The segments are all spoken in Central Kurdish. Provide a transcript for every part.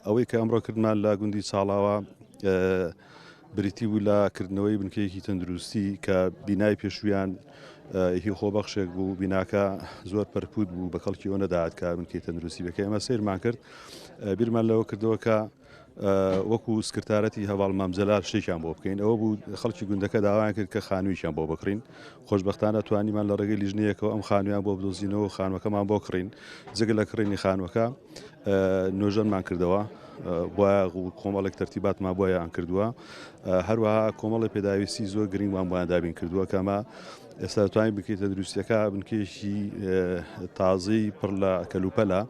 ئەوەی کە ئەمڕۆکردمان لە گوندی ساڵاوە بریتی بوو لە کردنەوەی بنکەیەکی تەندروستی کە بینای پێشویان هی خۆبەخشێک بوو بیناکە زۆر پەرپود بوو بە خەڵکی ئەوە نەداهات کە بنکەی تەندروستی بەکە ئێمە سیرمان کرد بیرمان لەوە کردەوە کە وەکو سکرتارەتی هەواڵ مامجەلال شتێکیان بۆ بکەین ئەوە بوو خەڵکی گوندەکە داوایان کرد کە خانوویشیان بۆ بکڕین خۆشبەختانە توانیمان لە ڕێگەی لیژنەیەکەوە ئەم خانوویان بۆ بدۆزینەوە خانوەکەمان بۆ کڕین جگە لە کڕینی خانوەکە نوێژەنمان کردەوە بۆە کۆمەڵێک تەرتیباتمان بۆیان کردووە هەروەها کۆمەڵی پێداویستی زۆر گرنگمان بۆیان دابین کردووە کەمە ئێستا دەتوانین بنکەی تەندروستیەکە بنکەیەکی تازەی پڕ لە کەلوپەلە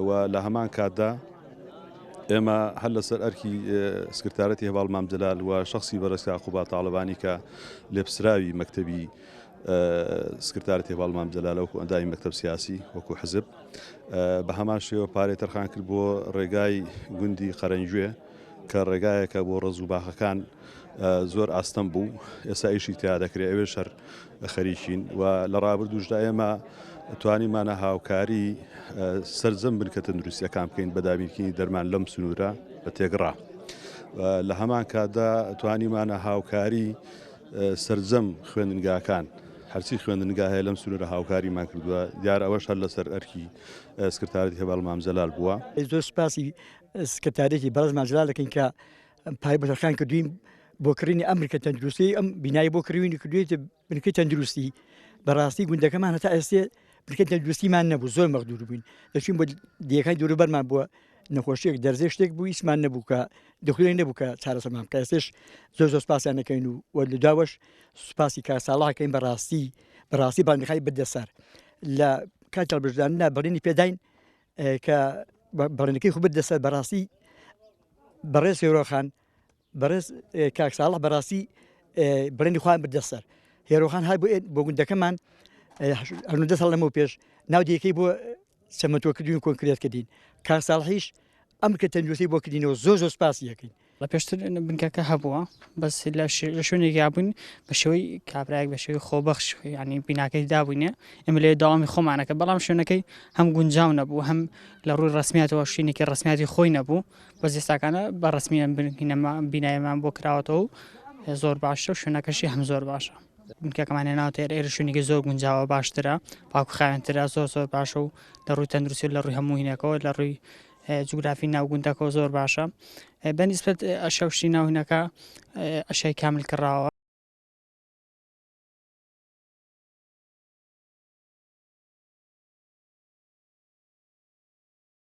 و لە هەمان کاتدا ئێمە هەر لەسەر ئەرکی سکرتارەتی هەواڵ مامجەلال و شخصی بەڕێز یاقوبا تاڵبانی کە لێپسراوی مەکتەبی سکرتارەتی هەواڵ مامجەلال وەکو ئەندامی مەکتەب سیاسی وەکو حزب بە هەمان شێوە پارەی تەرخان کرد بۆ ڕێگای گوندی قەرەنجوێ کە ڕێگایەکە بۆ ڕەز و باخەکان زۆر ئاستەم بوو ئێستا ئیشی تیا دەکرێت ئەوێ شەر خەریکین و لە ڕابردووشدا ئێمە توانیمانە هاوکاری سەرجەم بنکە تەندروستیەکان بکەین بە دابینکردنی دەرمان لەم سنوورە بە تێگڕا لە هەمان کاتدا توانیمانە هاوکاری سەرجەم خوێندنگاکان هەرچی خوێندنگا هەیە لەم سنوورە هاوکاریمان کردووە دیارە ئەوەش هەر لەسەر ئەرکی سکرتارەتی هەواڵ مامجەلال بووە زۆر سوپاسی سکرتارێتی بەڕێز مامجەلال دەکەین کە پایبەتەکان کردوین بۆ کڕینی ئەم بنکە تەندروستی ئەم بینایی بۆ کڕینی کردوێتە بنکەی تەندروستی بەڕاستی گوندەکەمان هەتا ئێستا بنکەی تەندروستیمان نەبوو زۆر مەغدور بووین دەچین بۆ دیەکانی دووروبەرمان بووە نەخۆشیێک دەرزێ شتێک بوو ئیسمان نەبوو کە دەخورێن نەبوو کە چارەسەرمان بکە ئێستش زۆر سوپاسیان دەکەین و لە داوەش سوپاسی کار ساڵحەکەین بەڕاستی باندەخای بەدەسەر لە کات هەڵبژاردندا بەڕێنی پێداین کە بەڕێنەکەی خوب بەدەسەر بەڕاستی بەڕێز هێرۆخان بەڕێز کاک ساڵح بەڕاستی بڕێنی خۆیان بەدەسەر هێرۆخان هەر بۆ گوندەکەمان 19 ساڵ لەمەوە پێش ناو دیەکەی بۆ سەمەتۆکردین و کۆنکرێتکردین کاک ساڵحیش ئەم بنکە تەندروستی بۆ کردینەوە زۆر سوپاسی یەکەین لە پێشتر بنکەکە هەبووە بەس لە شوێنێکی یابوون بە شێوەی کابراایك بە شێوەی خۆبەخش ینی بیناکەی دابووینێ ئێمە لێ داوامی خۆمانەکە بەڵام شوێنەکەی هەم گونجاو نەبوو هەم لە ڕووی ڕسمیاتەوە شوێنێکی ڕسمیاتی خۆی نەبوو بە زێستاکانە بە ڕسمیان بینایەمان بۆ کراوەتەوە و زۆر باشە و شوێنەکەشی هەم زۆر باشە بنکەکەمان هێناوەتە ئێرە شوێنێکی زۆر گونجاوە باشترە پاکوخاوێنترە زۆر باشە و لە ڕووی تەندروستی و لە ڕووی هەموو هینەکەەوە لە ڕووی جوگرافی ناوگوندەکەەوە زۆر باشە بەنسبەت ئەشەوشی ناوهینەکە ئەشای کامل کراوە